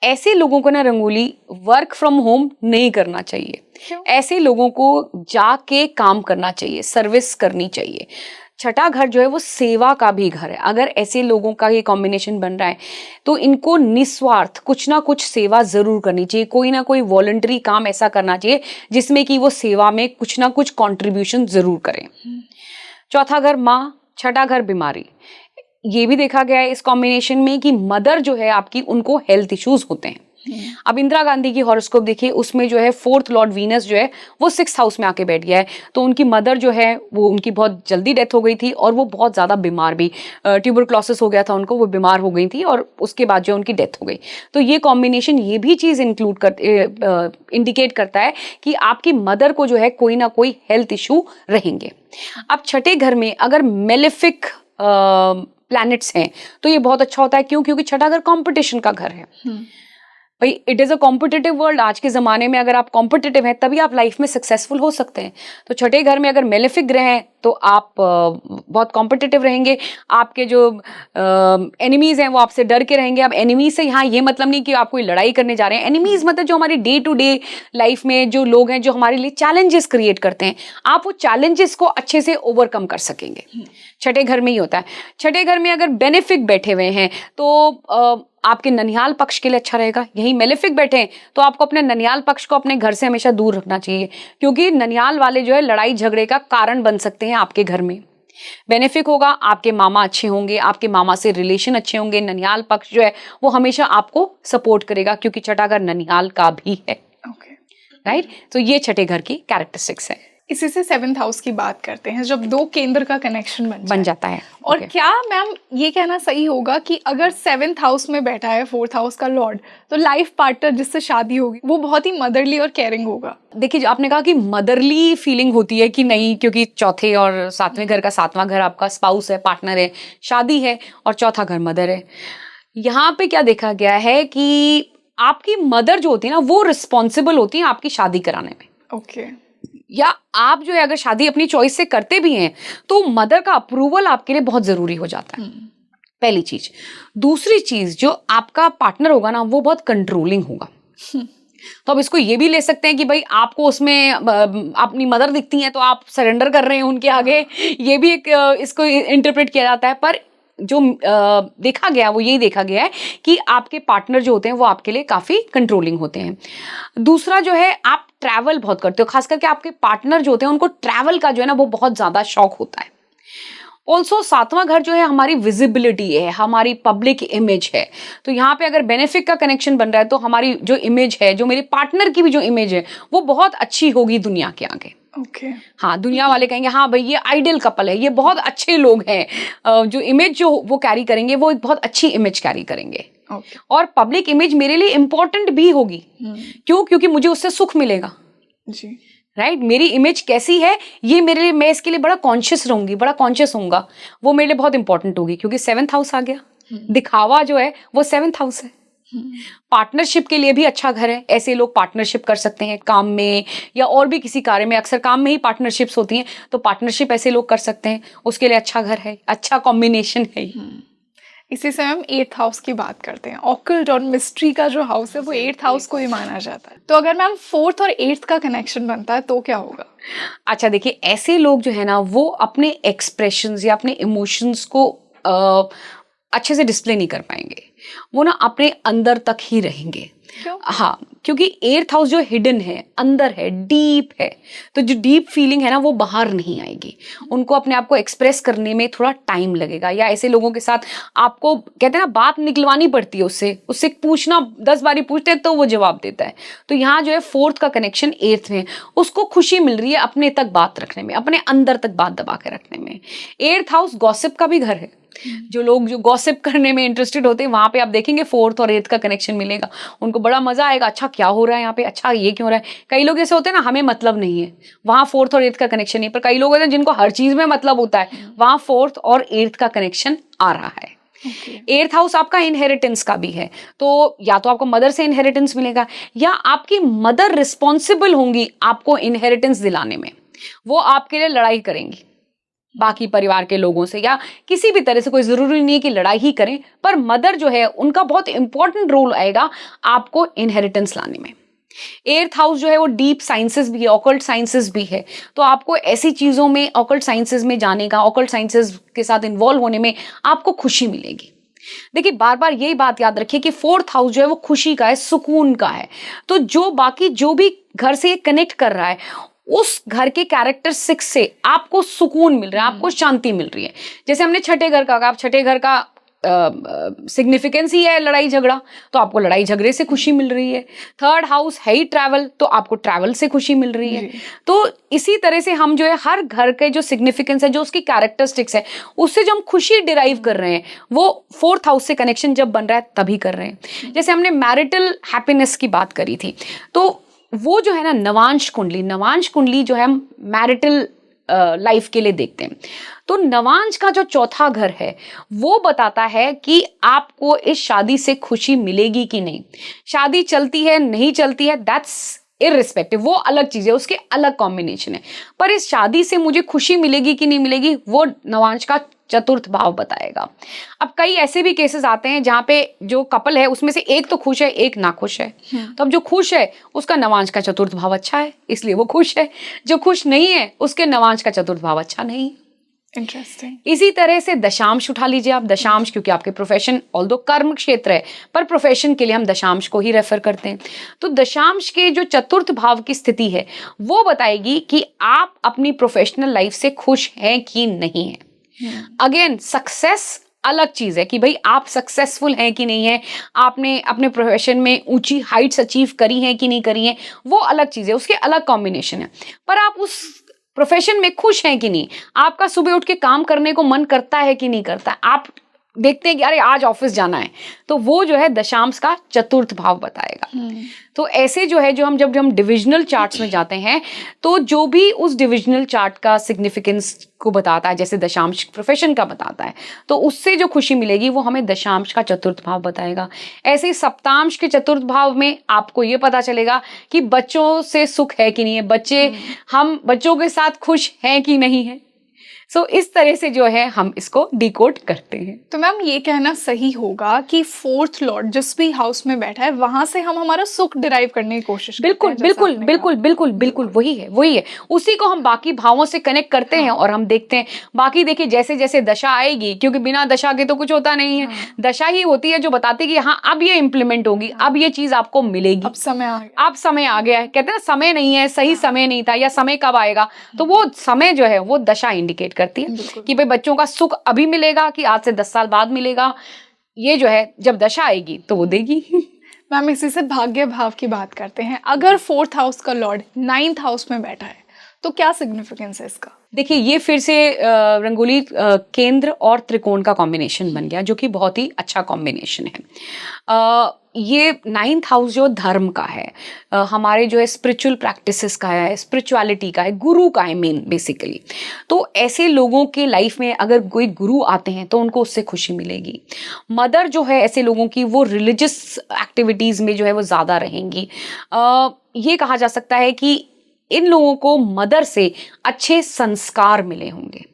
ऐसे लोगों को ना रंगोली वर्क फ्रॉम होम नहीं करना चाहिए। ऐसे लोगों को जाके काम करना चाहिए, सर्विस करनी चाहिए। छठा घर जो है वो सेवा का भी घर है। अगर ऐसे लोगों का ये कॉम्बिनेशन बन रहा है तो इनको निस्वार्थ कुछ ना कुछ सेवा जरूर करनी चाहिए, कोई ना कोई वॉलंटरी काम ऐसा करना चाहिए जिसमें कि वो सेवा में कुछ ना कुछ कंट्रीब्यूशन जरूर करें। चौथा घर माँ, छठा घर बीमारी। ये भी देखा गया है इस कॉम्बिनेशन में कि मदर जो है आपकी, उनको हेल्थ इश्यूज होते हैं। अब इंदिरा गांधी की हॉरोस्कोप देखिए, उसमें जो है 4th लॉर्ड वीनस जो है वो 6th हाउस में आके बैठ गया है। तो उनकी मदर जो है वो, उनकी बहुत जल्दी डेथ हो गई थी और वो बहुत ज़्यादा बीमार भी, ट्यूबरक्लोसिस हो गया था उनको, वो बीमार हो गई थी और उसके बाद जो उनकी डेथ हो गई। तो ये कॉम्बिनेशन ये भी चीज़ इंक्लूड कर इंडिकेट करता है कि आपकी मदर को जो है कोई ना कोई हेल्थ इशू रहेंगे। अब छठे घर में अगर मेलेफिक प्लैनेट्स हैं तो ये बहुत अच्छा होता है। क्यों? क्योंकि छठा घर कंपटीशन का घर है भाई। It is a competitive world. आज के ज़माने में अगर आप कॉम्पिटिटिव हैं तभी आप लाइफ में सक्सेसफुल हो सकते हैं। तो छठे घर में अगर मेलेफिक ग्रह हैं तो आप बहुत कॉम्पिटिटिव रहेंगे। आपके जो एनिमीज़ हैं वो आपसे डर के रहेंगे। अब एनिमीज से यहाँ ये मतलब नहीं कि आप कोई लड़ाई करने जा रहे हैं। एनिमीज़ मतलब जो हमारी डे टू डे लाइफ में जो लोग हैं, जो हमारे लिए चैलेंजेस क्रिएट करते हैं, आप वो चैलेंजेस को अच्छे से ओवरकम कर सकेंगे। छठे घर में ही होता है। छठे घर में अगर बेनिफिक बैठे हुए हैं तो आपके ननिहाल पक्ष के लिए अच्छा रहेगा। यही मेलेफिक बैठे हैं तो आपको अपने ननिहाल पक्ष को अपने घर से हमेशा दूर रखना चाहिए, क्योंकि ननिहाल वाले जो है लड़ाई झगड़े का कारण बन सकते हैं आपके घर में। बेनिफिक होगा, आपके मामा अच्छे होंगे, आपके मामा से रिलेशन अच्छे होंगे। ननिहाल पक्ष जो है वो हमेशा आपको सपोर्ट करेगा, क्योंकि छठा घर ननिहाल का भी है। राइट? तो ये छठे घर की कैरेक्टरिस्टिक्स है। इसी से 7th हाउस की बात करते हैं, जब दो केंद्र का कनेक्शन बन जाता है। और क्या मैम ये कहना सही होगा कि अगर 7th हाउस में बैठा है 4th हाउस का लॉर्ड, तो लाइफ पार्टनर जिससे शादी होगी वो बहुत ही मदरली और केयरिंग होगा? देखिए, आपने कहा कि मदरली फीलिंग होती है कि नहीं, क्योंकि चौथे और सातवें घर का सातवां घर आपका स्पाउस है, पार्टनर है, शादी है, और चौथा घर मदर है। यहाँ पे क्या देखा गया है कि आपकी मदर जो होती है ना वो रिस्पॉन्सिबल होती है आपकी शादी कराने में। ओके। या आप जो है अगर शादी अपनी चॉइस से करते भी हैं तो मदर का अप्रूवल आपके लिए बहुत जरूरी हो जाता है। पहली चीज। दूसरी चीज, जो आपका पार्टनर होगा ना वो बहुत कंट्रोलिंग होगा। तो अब इसको ये भी ले सकते हैं कि भाई आपको उसमें अपनी मदर दिखती हैं तो आप सरेंडर कर रहे हैं उनके आगे, ये भी एक इसको इंटरप्रेट किया जाता है। पर जो देखा गया वो यही देखा गया है कि आपके पार्टनर जो होते हैं वो आपके लिए काफ़ी कंट्रोलिंग होते हैं। दूसरा जो है, आप ट्रैवल बहुत करते हो, खास करके आपके पार्टनर जो होते हैं उनको ट्रैवल का जो है ना वो बहुत ज़्यादा शौक होता है। ऑल्सो सातवां घर जो है हमारी विजिबिलिटी है, हमारी पब्लिक इमेज है। तो यहाँ पे अगर बेनिफिक का कनेक्शन बन रहा है तो हमारी जो इमेज है, जो मेरे पार्टनर की भी जो इमेज है वो बहुत अच्छी होगी दुनिया के आगे। हाँ, दुनिया वाले कहेंगे हाँ भाई ये आइडियल कपल है, ये बहुत अच्छे लोग हैं। जो इमेज जो वो कैरी करेंगे वो एक बहुत अच्छी इमेज कैरी करेंगे। और पब्लिक इमेज मेरे लिए इंपॉर्टेंट भी होगी। क्यों? क्योंकि मुझे उससे सुख मिलेगा जी। राइट? मेरी इमेज कैसी है ये मेरे लिए, मैं इसके लिए बड़ा कॉन्शियस रहूंगी, बड़ा कॉन्शियस होऊंगा, वो मेरे लिए बहुत इंपॉर्टेंट होगी। क्योंकि 7th हाउस आ गया, दिखावा जो है वो 7th हाउस है। पार्टनरशिप के लिए भी अच्छा घर है। ऐसे लोग पार्टनरशिप कर सकते हैं काम में या और भी किसी कार्य में। अक्सर काम में ही पार्टनरशिप्स होती हैं, तो पार्टनरशिप ऐसे लोग कर सकते हैं, उसके लिए अच्छा घर है, अच्छा कॉम्बिनेशन है। इसी से हम 8th हाउस की बात करते हैं। ऑकल्ट और मिस्ट्री का जो हाउस है वो 8th हाउस को ही माना जाता है। तो अगर मैम 4th और 8th का कनेक्शन बनता है तो क्या होगा? अच्छा देखिए, ऐसे लोग जो है ना वो अपने एक्सप्रेशंस या अपने इमोशंस को अच्छे से डिस्प्ले नहीं कर पाएंगे। वो ना अपने अंदर तक ही रहेंगे। क्यों? हाँ, क्योंकि 8th हाउस जो हिडन है, अंदर है, डीप है, तो जो डीप फीलिंग है ना वो बाहर नहीं आएगी। उनको अपने आप को एक्सप्रेस करने में थोड़ा टाइम लगेगा। या ऐसे लोगों के साथ आपको कहते हैं ना बात निकलवानी पड़ती है, उससे पूछना, 10 बारी पूछते हैं तो वो जवाब देता है। तो यहाँ जो है 4th का कनेक्शन 8th में, उसको खुशी मिल रही है अपने तक बात रखने में, अपने अंदर तक बात दबा के रखने में। 8th हाउस गॉसिप का भी घर है। जो लोग जो गॉसिप करने में इंटरेस्टेड होते हैं वहां पे आप देखेंगे 4th और 8th का कनेक्शन मिलेगा, उनको बड़ा मजा आएगा। अच्छा क्या हो रहा है यहाँ पे, अच्छा ये क्यों हो रहा है। कई लोग ऐसे होते हैं ना हमें मतलब नहीं है, वहां 4th और 8th का कनेक्शन नहीं। पर कई लोग होते हैं जिनको हर चीज में मतलब होता है, वहां 4th और 8th का कनेक्शन आ रहा है। 8th हाउस आपका इनहेरिटेंस का भी है, तो या तो आपको मदर से इनहेरिटेंस मिलेगा या आपकी मदर रिस्पॉन्सिबल होंगी आपको इनहेरिटेंस दिलाने में। वो आपके लिए लड़ाई करेंगी बाकी परिवार के लोगों से, या किसी भी तरह से, कोई जरूरी नहीं है कि लड़ाई ही करें, पर मदर जो है उनका बहुत इंपॉर्टेंट रोल आएगा आपको इनहेरिटेंस लाने में। एट्थ हाउस जो है वो डीप साइंसेस भी है, ऑकल्ट साइंसेस भी है। तो आपको ऐसी चीजों में, ऑकल्ट साइंसेस में जाने का, ऑकल्ट साइंसेस के साथ इन्वॉल्व होने में आपको खुशी मिलेगी। देखिए, बार बार यही बात याद रखिए कि फोर्थ हाउस जो है वो खुशी का है, सुकून का है। तो जो भी घर से कनेक्ट कर रहा है, उस घर के कैरेक्टरिस्टिक्स से आपको सुकून मिल रहा है, आपको शांति मिल रही है। जैसे हमने छठे घर का कहा, छठे घर का सिग्निफिकेंस ही है लड़ाई झगड़ा, तो आपको लड़ाई झगड़े से खुशी मिल रही है। थर्ड हाउस है ही ट्रैवल, तो आपको ट्रैवल से खुशी मिल रही है। तो इसी तरह से हम जो है हर घर के जो सिग्निफिकेंस है, जो उसकी कैरेक्टरिस्टिक्स है, उससे जो हम खुशी डिराइव कर रहे हैं, वो फोर्थ हाउस से कनेक्शन जब बन रहा है तभी कर रहे हैं। जैसे हमने मैरिटल हैप्पीनेस की बात करी थी, तो वो जो है ना नवांश कुंडली जो है हम मैरिटल लाइफ के लिए देखते हैं। तो नवांश का जो चौथा घर है वो बताता है कि आपको इस शादी से खुशी मिलेगी कि नहीं। शादी चलती है नहीं चलती है, दैट्स इररिस्पेक्टिव, वो अलग चीज है, उसके अलग कॉम्बिनेशन है। पर इस शादी से मुझे खुशी मिलेगी कि नहीं मिलेगी, वो नवांश का चतुर्थ भाव बताएगा। अब कई ऐसे भी केसेस आते हैं जहां पे जो कपल है उसमें से एक तो खुश है, एक नाखुश है। तो अब जो खुश है उसका नवांश का चतुर्थ भाव अच्छा है, इसलिए वो खुश है। जो खुश नहीं है उसके नवांश का चतुर्थ भाव अच्छा नहीं है। इंटरेस्टिंग। इसी तरह से दशांश उठा लीजिए आप। दशांश क्योंकि आपके प्रोफेशन, ऑल्दो कर्म क्षेत्र है, पर प्रोफेशन के लिए हम दशांश को ही रेफर करते हैं। तो दशांश के जो चतुर्थ भाव की स्थिति है वो बताएगी कि आप अपनी प्रोफेशनल लाइफ से खुश हैं कि नहीं है। अगेन, सक्सेस अलग चीज है कि भाई आप सक्सेसफुल हैं कि नहीं है, आपने अपने प्रोफेशन में ऊंची हाइट्स अचीव करी हैं कि नहीं करी हैं, वो अलग चीज है, उसके अलग कॉम्बिनेशन है। पर आप उस प्रोफेशन में खुश हैं कि नहीं, आपका सुबह उठ के काम करने को मन करता है कि नहीं करता, आप देखते हैं कि अरे आज ऑफिस जाना है, तो वो जो है दशांश का चतुर्थ भाव बताएगा। तो ऐसे जो है, जब हम डिविजनल चार्ट्स में जाते हैं, तो जो भी उस डिविजनल चार्ट का सिग्निफिकेंस को बताता है, जैसे दशांश प्रोफेशन का बताता है, तो उससे जो खुशी मिलेगी वो हमें दशांश का चतुर्थ भाव बताएगा। ऐसे ही सप्तांश के चतुर्थ भाव में आपको ये पता चलेगा कि बच्चों से सुख है कि नहीं है, हम बच्चों के साथ खुश हैं कि नहीं है। सो इस तरह से जो है हम इसको डिकोड करते हैं। तो मैम ये कहना सही होगा कि फोर्थ लॉर्ड जिस भी हाउस में बैठा है वहां से हम हमारा सुख डिराइव करने की कोशिश करते हैं। बिल्कुल वही है। उसी को हम बाकी भावों से कनेक्ट करते हैं और हम देखते हैं। बाकी देखिए, जैसे जैसे दशा आएगी, क्योंकि बिना दशा के तो कुछ होता नहीं है, दशा ही होती है जो बताती है कि हाँ अब ये इम्प्लीमेंट होगी, अब ये चीज आपको मिलेगी, अब समय आ गया है। कहते हैं ना, समय नहीं है, सही समय नहीं था, या समय कब आएगा, तो वो समय जो है वो दशा इंडिकेट करती है कि भाई बच्चों का सुख अभी मिलेगा कि आज से 10 साल बाद मिलेगा। ये जो है जब दशा आएगी तो वो देगी। मैम इसी से भाग्य भाव की बात करते हैं। अगर फोर्थ हाउस का लॉर्ड 9th हाउस में बैठा है तो क्या सिग्निफिकेंस है इसका? देखिए, ये फिर से रंगोली केंद्र और त्रिकोण का कॉम्बिनेशन बन गया, जो कि बहुत ही अच्छा कॉम्बिनेशन है। ये 9th हाउस जो धर्म का है, हमारे जो है स्पिरिचुअल प्रैक्टिसेस का है, स्पिरिचुअलिटी का है, गुरु का है मेन बेसिकली। तो ऐसे लोगों के लाइफ में अगर कोई गुरु आते हैं तो उनको उससे खुशी मिलेगी। मदर जो है ऐसे लोगों की, वो रिलीजियस एक्टिविटीज़ में जो है वो ज़्यादा रहेंगी। ये कहा जा सकता है कि इन लोगों को मदर से अच्छे संस्कार मिले होंगे,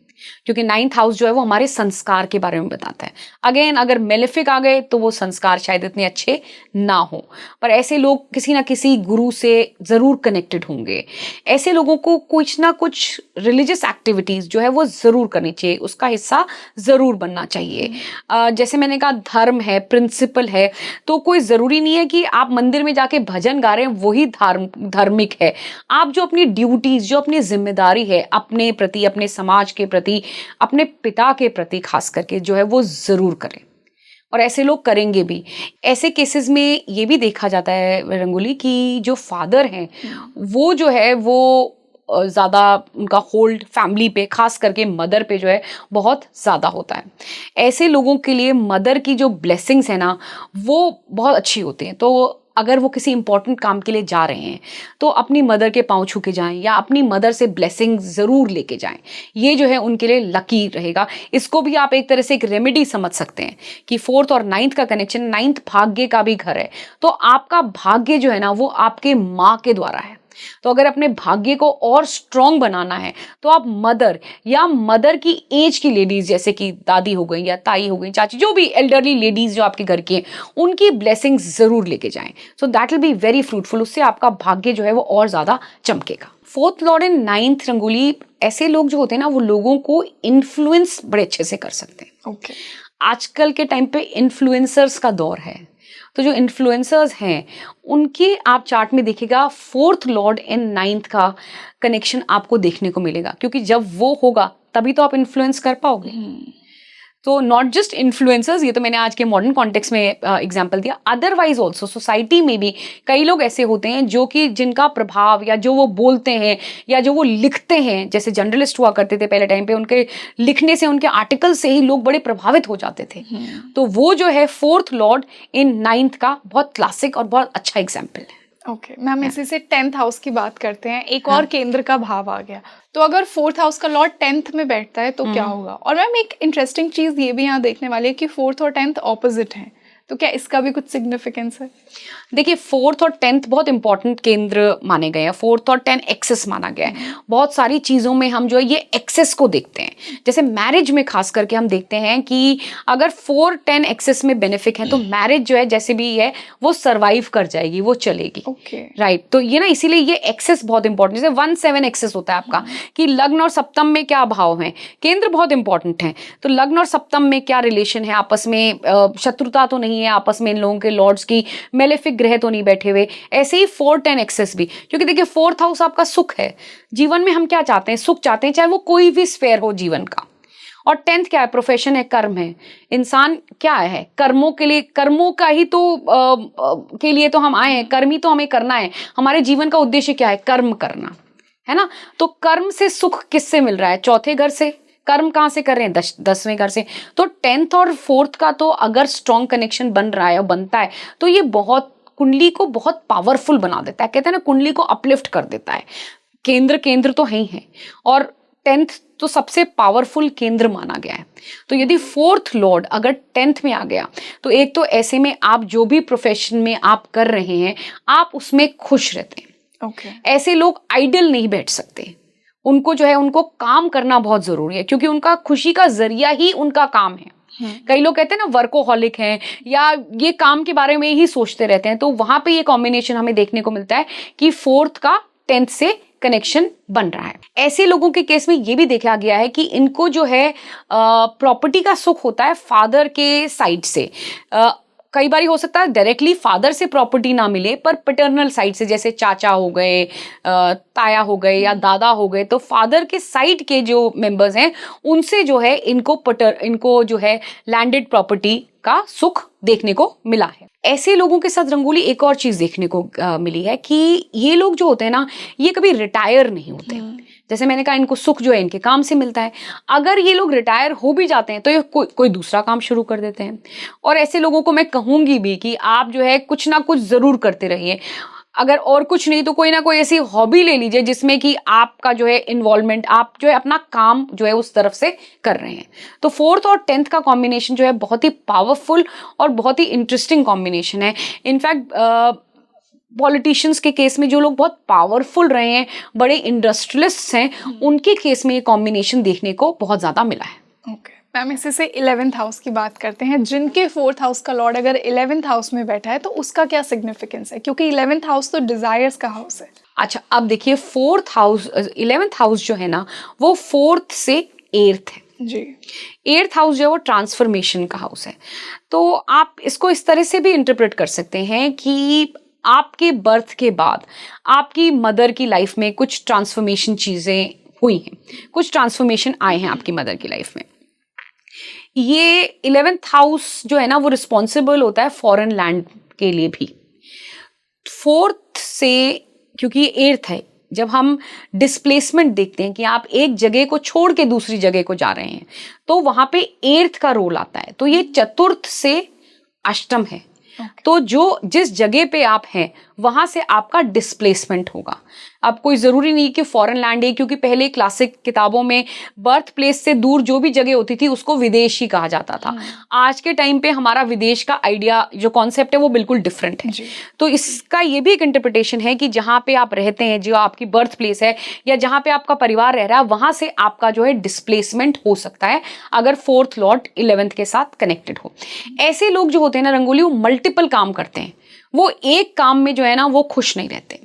क्योंकि 9th हाउस जो है वो हमारे संस्कार के बारे में बताता है। अगेन, अगर मेलेफिक आ गए तो वो संस्कार शायद इतने अच्छे ना हो, पर ऐसे लोग किसी ना किसी गुरु से जरूर कनेक्टेड होंगे। ऐसे लोगों को कुछ ना कुछ रिलीजियस एक्टिविटीज जो है वो जरूर करनी चाहिए, उसका हिस्सा जरूर बनना चाहिए। जैसे मैंने कहा, धर्म है, प्रिंसिपल है, तो कोई जरूरी नहीं है कि आप मंदिर में जाके भजन गा रहे हैं वही धार्मिक है। आप जो अपनी ड्यूटीज, जो अपनी जिम्मेदारी है अपने प्रति, अपने समाज के प्रति, अपने पिता के प्रति खास करके जो है वो जरूर करें, और ऐसे लोग करेंगे भी। ऐसे केसेस में ये भी देखा जाता है रंगोली की जो फादर हैं वो जो है वो ज़्यादा उनका होल्ड फैमिली पे, खास करके मदर पे जो है बहुत ज़्यादा होता है। ऐसे लोगों के लिए मदर की जो ब्लेसिंग्स है ना वो बहुत अच्छी होती हैं। तो अगर वो किसी इंपॉर्टेंट काम के लिए जा रहे हैं तो अपनी मदर के पांव छू के जाएं, या अपनी मदर से ब्लेसिंग ज़रूर लेके जाएं। ये जो है उनके लिए लकी रहेगा। इसको भी आप एक तरह से एक रेमेडी समझ सकते हैं कि 4th और 9th का कनेक्शन, 9th भाग्य का भी घर है। तो आपका भाग्य जो है ना वो आपके माँ के द्वारा है, तो अगर अपने भाग्य को और स्ट्रॉन्ग बनाना है तो आप मदर या मदर की एज की लेडीज, जैसे कि दादी हो गई या ताई हो गई, चाची, जो भी एल्डरली लेडीज जो आपके घर की हैं, उनकी ब्लेसिंग्स जरूर लेके जाएं। So that will be very fruitful. उससे आपका भाग्य जो है वो और ज्यादा चमकेगा। फोर्थ लॉर्ड इन नाइन्थ रंगोली, ऐसे लोग जो होते हैं ना, वो लोगों को इन्फ्लुएंस बड़े अच्छे से कर सकते हैं। ओके। आजकल के टाइम पे इन्फ्लुएंसर्स का दौर है, तो जो इन्फ्लुएंसर्स हैं उनके आप चार्ट में देखिएगा फोर्थ लॉर्ड इन नाइन्थ का कनेक्शन आपको देखने को मिलेगा, क्योंकि जब वो होगा तभी तो आप इन्फ्लुएंस कर पाओगे। तो नॉट जस्ट इन्फ्लुएंसर्स, ये तो मैंने आज के मॉडर्न कॉन्टेक्स्ट में एग्जांपल दिया, अदरवाइज ऑल्सो सोसाइटी में भी कई लोग ऐसे होते हैं जो कि जिनका प्रभाव या जो वो बोलते हैं या जो वो लिखते हैं, जैसे जर्नलिस्ट हुआ करते थे पहले टाइम पे, उनके लिखने से, उनके आर्टिकल से ही लोग बड़े प्रभावित हो जाते थे। तो वो जो है फोर्थ लॉर्ड इन नाइन्थ का बहुत क्लासिक और बहुत अच्छा एग्जाम्पल है। ओके मैम, इसी से 10th हाउस की बात करते हैं। एक और केंद्र का भाव आ गया, तो अगर 4th हाउस का लॉर्ड 10th में बैठता है तो क्या होगा? और मैम एक इंटरेस्टिंग चीज ये भी यहाँ देखने वाली है कि 4th और 10th ऑपोजिट हैं, तो क्या इसका भी कुछ सिग्निफिकेंस है? देखिए 4th और 10th बहुत इंपॉर्टेंट केंद्र माने गए हैं। 4th और 10 एक्सेस माना गया है। बहुत सारी चीज़ों में हम जो है ये एक्सेस को देखते हैं। जैसे मैरिज में खास करके हम देखते हैं कि अगर 4-10 एक्सेस में बेनिफिट है तो मैरिज जो है जैसे भी है वो सर्वाइव कर जाएगी, वो चलेगी। राइट। तो ये ना इसीलिए ये एक्सेस बहुत इंपॉर्टेंट, जैसे 1-7 एक्सेस होता है आपका कि लग्न और सप्तम में क्या भाव है, केंद्र बहुत इंपॉर्टेंट है। तो लग्न और सप्तम में क्या रिलेशन है आपस में, शत्रुता तो नहीं है आपस में इन लोगों के, लॉर्ड्स की मेलेफिक ग्रह तो नहीं बैठे हुए। ऐसे ही 4-10 एक्सेस भी, क्योंकि देखिए 4th हाउस आपका सुख है। जीवन में हम क्या चाहते हैं? सुख चाहते हैं, चाहे वो कोई भी स्फेयर हो जीवन का। और 10th क्या है? प्रोफेशन है, कर्म है। इंसान क्या है? कर्मों के लिए, कर्मों का ही तो के लिए तो हम आए हैं, कर्म ही तो हमें करना है। हमारे जीवन का उद्देश्य क्या है? कर्म करना है ना। तो कर्म से सुख किससे मिल रहा है? चौथे घर से। कर्म कहाँ से कर रहे हैं? 10वें घर से। तो 10th और 4th का तो अगर स्ट्रॉन्ग कनेक्शन बन रहा है और बनता है तो ये बहुत कुंडली को बहुत पावरफुल बना देता है। कहते हैं ना, कुंडली को अपलिफ्ट कर देता है। केंद्र तो है ही है, और 10th तो सबसे पावरफुल केंद्र माना गया है। तो यदि 4th लॉर्ड अगर 10th में आ गया तो एक तो ऐसे में आप जो भी प्रोफेशन में आप कर रहे हैं आप उसमें खुश रहते हैं। ऐसे लोग आइडल नहीं बैठ सकते, उनको जो है उनको काम करना बहुत जरूरी है, क्योंकि उनका खुशी का जरिया ही उनका काम है। कई लोग कहते हैं ना वर्कोहॉलिक हैं या ये काम के बारे में ही सोचते रहते हैं, तो वहां पे ये कॉम्बिनेशन हमें देखने को मिलता है कि 4th का 10th से कनेक्शन बन रहा है। ऐसे लोगों के केस में ये भी देखा गया है कि इनको जो है प्रॉपर्टी का सुख होता है फादर के साइड से। कई बार हो सकता है डायरेक्टली फादर से प्रॉपर्टी ना मिले, पर पैटर्नल साइड से, जैसे चाचा हो गए, ताया हो गए या दादा हो गए, तो फादर के साइड के जो मेंबर्स हैं उनसे जो है इनको जो है लैंडेड प्रॉपर्टी का सुख देखने को मिला है। ऐसे लोगों के साथ रंगोली एक और चीज देखने को मिली है कि ये लोग जो होते हैं ना, ये कभी रिटायर नहीं होते। जैसे मैंने कहा, इनको सुख जो है इनके काम से मिलता है। अगर ये लोग रिटायर हो भी जाते हैं तो ये कोई दूसरा काम शुरू कर देते हैं। और ऐसे लोगों को मैं कहूंगी भी कि आप जो है कुछ ना कुछ जरूर करते रहिए। अगर और कुछ नहीं तो कोई ना कोई ऐसी हॉबी ले लीजिए जिसमें कि आपका जो है इन्वॉल्वमेंट, आप जो है अपना काम जो है उस तरफ से कर रहे हैं। तो 4th और 10th का कॉम्बिनेशन जो है बहुत ही पावरफुल और बहुत ही इंटरेस्टिंग कॉम्बिनेशन है। इनफैक्ट पॉलिटिशियंस के केस में जो लोग बहुत पावरफुल रहे हैं, बड़े इंडस्ट्रियलिस्ट हैं, उनके केस में ये कॉम्बिनेशन देखने को बहुत ज्यादा मिला है। ओके मैम, इसी से 11th हाउस की बात करते हैं। जिनके 4th हाउस का लॉर्ड अगर 11th हाउस में बैठा है तो उसका क्या सिग्निफिकेंस है? क्योंकि 11th हाउस तो डिजायर्स का हाउस है। अच्छा, अब देखिए 4th हाउस, 11th हाउस जो है ना वो 4th से 8th है जी। 8th हाउस जो है वो ट्रांसफॉर्मेशन का हाउस है। तो आप इसको इस तरह से भी इंटरप्रेट कर सकते हैं कि आपके बर्थ के बाद आपकी मदर की लाइफ में कुछ ट्रांसफॉर्मेशन चीजें हुई हैं, कुछ ट्रांसफॉर्मेशन आए हैं आपकी मदर की लाइफ में। ये 11th हाउस जो है ना वो रिस्पॉन्सिबल होता है फॉरेन लैंड के लिए भी। 4th से, क्योंकि ये 8th है, जब हम डिस्प्लेसमेंट देखते हैं कि आप एक जगह को छोड़ के दूसरी जगह को जा रहे हैं तो वहां पे 8th का रोल आता है। तो ये 4th से अष्टम है। तो जो जिस जगह पे आप हैं वहां से आपका डिस्प्लेसमेंट होगा। अब कोई ज़रूरी नहीं कि फॉरेन लैंड है, क्योंकि पहले क्लासिक किताबों में बर्थ प्लेस से दूर जो भी जगह होती थी उसको विदेश ही कहा जाता था। आज के टाइम पे हमारा विदेश का आइडिया, जो कॉन्सेप्ट है, वो बिल्कुल डिफरेंट है। तो इसका ये भी एक इंटरप्रिटेशन है कि जहाँ पे आप रहते हैं, जो आपकी बर्थ प्लेस है या जहाँ पे आपका परिवार रह रहा है, वहाँ से आपका जो है डिस्प्लेसमेंट हो सकता है अगर 4th लॉर्ड 11th के साथ कनेक्टेड हो। ऐसे लोग जो होते हैं ना रंगोली, वो मल्टीपल काम करते हैं, वो एक काम में जो है ना वो खुश नहीं रहते।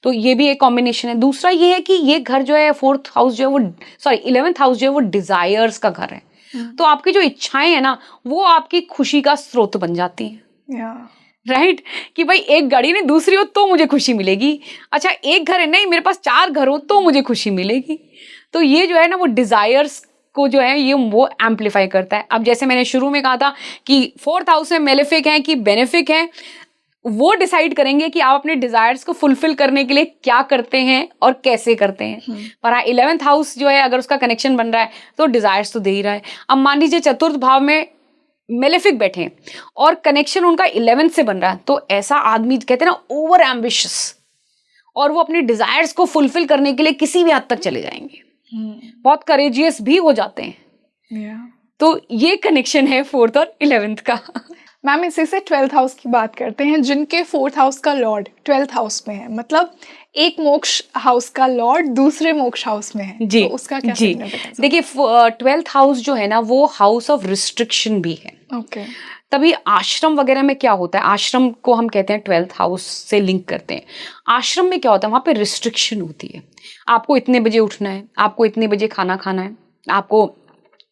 तो ये भी एक कॉम्बिनेशन है। दूसरा ये है कि ये घर जो है 4th हाउस जो है वो 11th हाउस जो है वो डिजायर्स का घर है। तो आपकी जो इच्छाएं है ना वो आपकी खुशी का स्रोत बन जाती हैं। राइट कि भाई एक गाड़ी नहीं, दूसरी हो तो मुझे खुशी मिलेगी। अच्छा एक घर है, नहीं मेरे पास 4 घर हो तो मुझे खुशी मिलेगी। तो ये जो है ना वो डिजायर्स को जो है ये वो एम्पलीफाई करता है। अब जैसे मैंने शुरू में कहा था कि 4th हाउस में मेलेफिक है कि बेनिफिक है, वो डिसाइड करेंगे कि आप अपने डिजायर्स को फुलफिल करने के लिए क्या करते हैं और कैसे करते हैं। पर हाँ 11th हाउस जो है अगर उसका कनेक्शन बन रहा है तो डिजायर्स तो दे ही रहा है। अब मान लीजिए 4th भाव में मेलेफिक बैठे हैं और कनेक्शन उनका 11th से बन रहा है, तो ऐसा आदमी कहते हैं ना ओवर एम्बिशियस, और वो अपने डिजायर्स को फुलफिल करने के लिए किसी भी हद तक चले जाएंगे, बहुत करेजियस भी हो जाते हैं। तो ये कनेक्शन है 4th और 11th का। मैम इसी से 12th हाउस की बात करते हैं, जिनके 4th हाउस का लॉर्ड 12th हाउस में है, मतलब एक मोक्ष हाउस का लॉर्ड दूसरे मोक्ष हाउस में है। जी, तो उसका क्या सिग्निफिकेंस? देखिए 12th हाउस जो है ना वो हाउस ऑफ रिस्ट्रिक्शन भी है। ओके। तभी आश्रम वगैरह में क्या होता है, आश्रम को हम कहते हैं 12th हाउस से लिंक करते हैं। आश्रम में क्या होता है, वहां पे रिस्ट्रिक्शन होती है। आपको इतने बजे उठना है, आपको इतने बजे खाना खाना है, आपको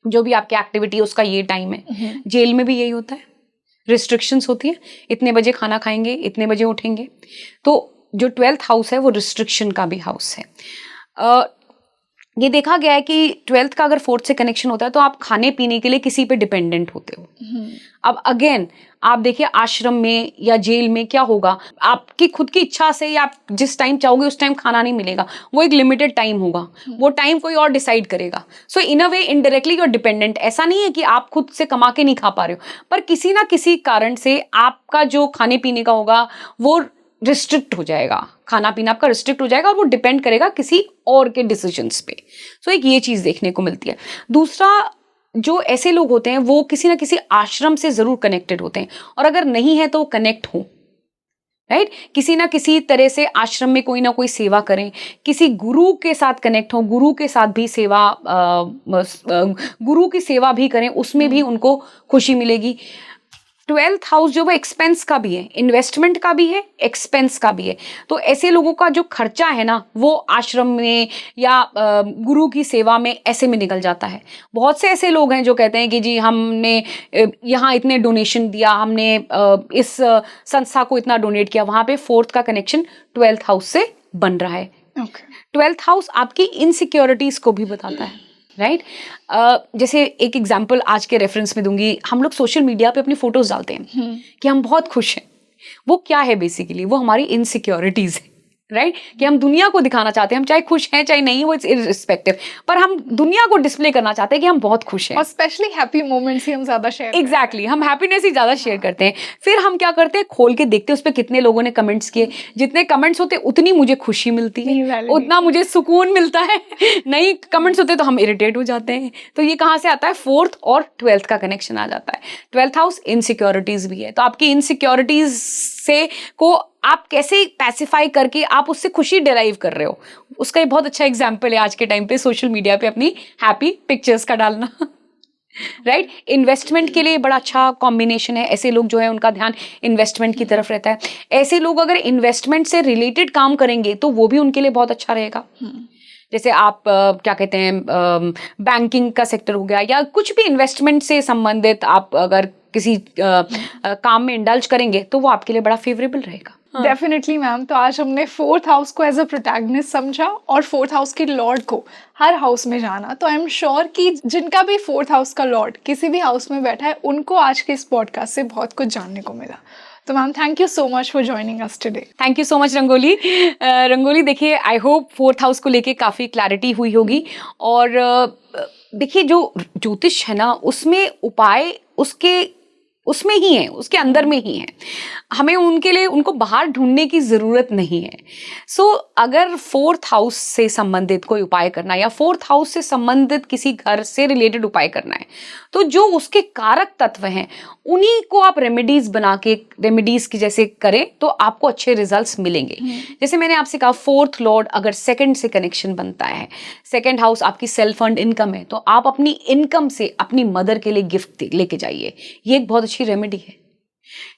जो भी आपकी एक्टिविटी है उसका ये टाइम है। जेल में भी यही होता है, रिस्ट्रिक्शंस होती है, इतने बजे खाना खाएंगे, इतने बजे उठेंगे। तो जो 12th हाउस है वो रिस्ट्रिक्शन का भी हाउस है। ये देखा गया है कि 12th का अगर 4th से कनेक्शन होता है तो आप खाने पीने के लिए किसी पे डिपेंडेंट होते हो। अब अगेन आप देखिए आश्रम में या जेल में क्या होगा, आपकी खुद की इच्छा से या आप जिस टाइम चाहोगे उस टाइम खाना नहीं मिलेगा, वो एक लिमिटेड टाइम होगा, वो टाइम कोई और डिसाइड करेगा। सो इन अ वे इनडायरेक्टली यू आर डिपेंडेंट। ऐसा नहीं है कि आप खुद से कमा के नहीं खा पा रहे हो, पर किसी ना किसी कारण से आपका जो खाने पीने का होगा वो रिस्ट्रिक्ट हो जाएगा, खाना पीना आपका रिस्ट्रिक्ट हो जाएगा और वो डिपेंड करेगा किसी और के डिसीजंस पे। सो एक ये चीज देखने को मिलती है। दूसरा, जो ऐसे लोग होते हैं वो किसी ना किसी आश्रम से जरूर कनेक्टेड होते हैं, और अगर नहीं है तो कनेक्ट हो, राइट किसी ना किसी तरह से आश्रम में कोई ना कोई सेवा करें, किसी गुरु के साथ कनेक्ट हो, गुरु के साथ भी सेवा, गुरु की सेवा भी करें, उसमें भी उनको खुशी मिलेगी। 12th हाउस जो वो एक्सपेंस का भी है, इन्वेस्टमेंट का भी है, एक्सपेंस का भी है। तो ऐसे लोगों का जो खर्चा है ना वो आश्रम में या गुरु की सेवा में ऐसे में निकल जाता है। बहुत से ऐसे लोग हैं जो कहते हैं कि जी हमने यहाँ इतने डोनेशन दिया, हमने इस संस्था को इतना डोनेट किया। वहां पे 4th का कनेक्शन 12th हाउस से बन रहा है। 12th हाउस आपकी इनसिक्योरिटीज को भी बताता है, राइट जैसे एक एग्जाम्पल आज के रेफरेंस में दूंगी। हम लोग सोशल मीडिया पे अपनी फोटोज डालते हैं कि हम बहुत खुश हैं। वो क्या है बेसिकली, वो हमारी इनसिक्योरिटीज है, राइट कि हम दुनिया को दिखाना चाहते हैं, हम चाहे खुश हैं चाहे नहीं, वो इट्स इररिस्पेक्टिव, पर हम दुनिया को डिस्प्ले करना चाहते हैं कि हम बहुत खुश हैं। और स्पेशली हैप्पी मोमेंट्स ही हम ज्यादा शेयर एग्जैक्टली हम हैप्पीनेस ही ज्यादा शेयर करते हैं। फिर हम क्या करते हैं, खोल के देखते हैं उस पर कितने लोगों ने कमेंट्स किए। जितने कमेंट्स होते उतनी मुझे खुशी मिलती है, उतना मुझे सुकून मिलता है। नहीं कमेंट्स होते तो हम इरिटेट हो जाते हैं। तो ये कहाँ से आता है, 4th और 12th का कनेक्शन आ जाता है। 12th हाउस इनसिक्योरिटीज भी है, तो आपकी इनसिक्योरिटीज से को आप कैसे पैसिफाई करके आप उससे खुशी डिराइव कर रहे हो, उसका एक बहुत अच्छा एग्जाम्पल है आज के टाइम पे सोशल मीडिया पे अपनी हैप्पी पिक्चर्स का डालना, राइट इन्वेस्टमेंट के लिए बड़ा अच्छा कॉम्बिनेशन है। ऐसे लोग जो है उनका ध्यान इन्वेस्टमेंट की तरफ रहता है। ऐसे लोग अगर इन्वेस्टमेंट से रिलेटेड काम करेंगे तो वो भी उनके लिए बहुत अच्छा रहेगा। जैसे आप क्या कहते हैं, बैंकिंग का सेक्टर हो गया या कुछ भी इन्वेस्टमेंट से संबंधित आप अगर किसी काम में इंडल्ज करेंगे तो वो आपके लिए बड़ा फेवरेबल रहेगा। Definitely ma'am. तो आज हमने 4th हाउस को एज अ प्रोटैगनिस्ट समझा और 4th हाउस के लॉर्ड को हर हाउस में जाना। तो आई एम श्योर कि जिनका भी 4th हाउस का लॉर्ड किसी भी हाउस में बैठा है उनको आज के इस पॉडकास्ट से बहुत कुछ जानने को मिला। तो ma'am thank you so much for joining us today. Thank you so much rangoli. Rangoli देखिए आई होप 4th हाउस को लेके काफ़ी क्लैरिटी हुई होगी। और देखिए जो ज्योतिष है ना उसमें उपाय उसमें ही है, उसके अंदर में ही है, हमें उनके लिए उनको बाहर ढूंढने की ज़रूरत नहीं है। सो अगर 4th हाउस से संबंधित कोई उपाय करना है या 4th हाउस से संबंधित किसी घर से रिलेटेड उपाय करना है, तो जो उसके कारक तत्व हैं उन्हीं को आप रेमेडीज़ बना के, रेमेडीज़ की जैसे करें तो आपको अच्छे रिजल्ट्स मिलेंगे। जैसे मैंने आपसे कहा 4th लॉर्ड अगर 2nd से कनेक्शन बनता है, 2nd हाउस आपकी सेल्फ अर्न्ड इनकम है, तो आप अपनी इनकम से अपनी मदर के लिए गिफ्ट लेके जाइए, ये एक बहुत अच्छी रेमेडी है।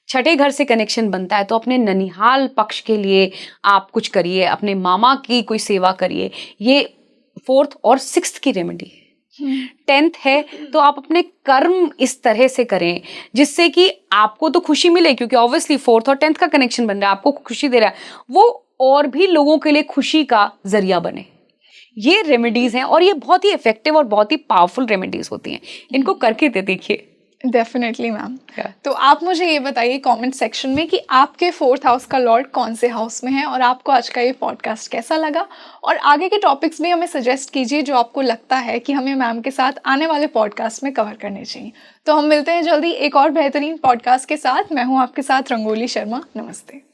6ठे घर से कनेक्शन बनता है तो अपने ननिहाल पक्ष के लिए आप कुछ करिए, अपने मामा की कोई सेवा करिए, ये 4th और 6th की रेमेडी है। 10th है तो आप अपने कर्म इस तरह से करें जिससे कि आपको तो खुशी मिले, क्योंकि ऑब्वियसली 4th और 10th का कनेक्शन बन रहा है, आपको खुशी दे रहा है, वो और भी लोगों के लिए खुशी का जरिया बने। ये रेमेडीज हैं और ये बहुत ही इफेक्टिव और बहुत ही पावरफुल रेमेडीज होती हैं, इनको करके देखिए। Definitely ma'am. तो आप मुझे ये बताइए कमेंट सेक्शन में कि आपके 4th हाउस का लॉर्ड कौन से हाउस में है और आपको आज का ये पॉडकास्ट कैसा लगा, और आगे के टॉपिक्स भी हमें सजेस्ट कीजिए जो आपको लगता है कि हमें मैम के साथ आने वाले पॉडकास्ट में कवर करने चाहिए। तो हम मिलते हैं जल्दी एक और बेहतरीन पॉडकास्ट के साथ। मैं हूँ आपके साथ रंगोली शर्मा। नमस्ते।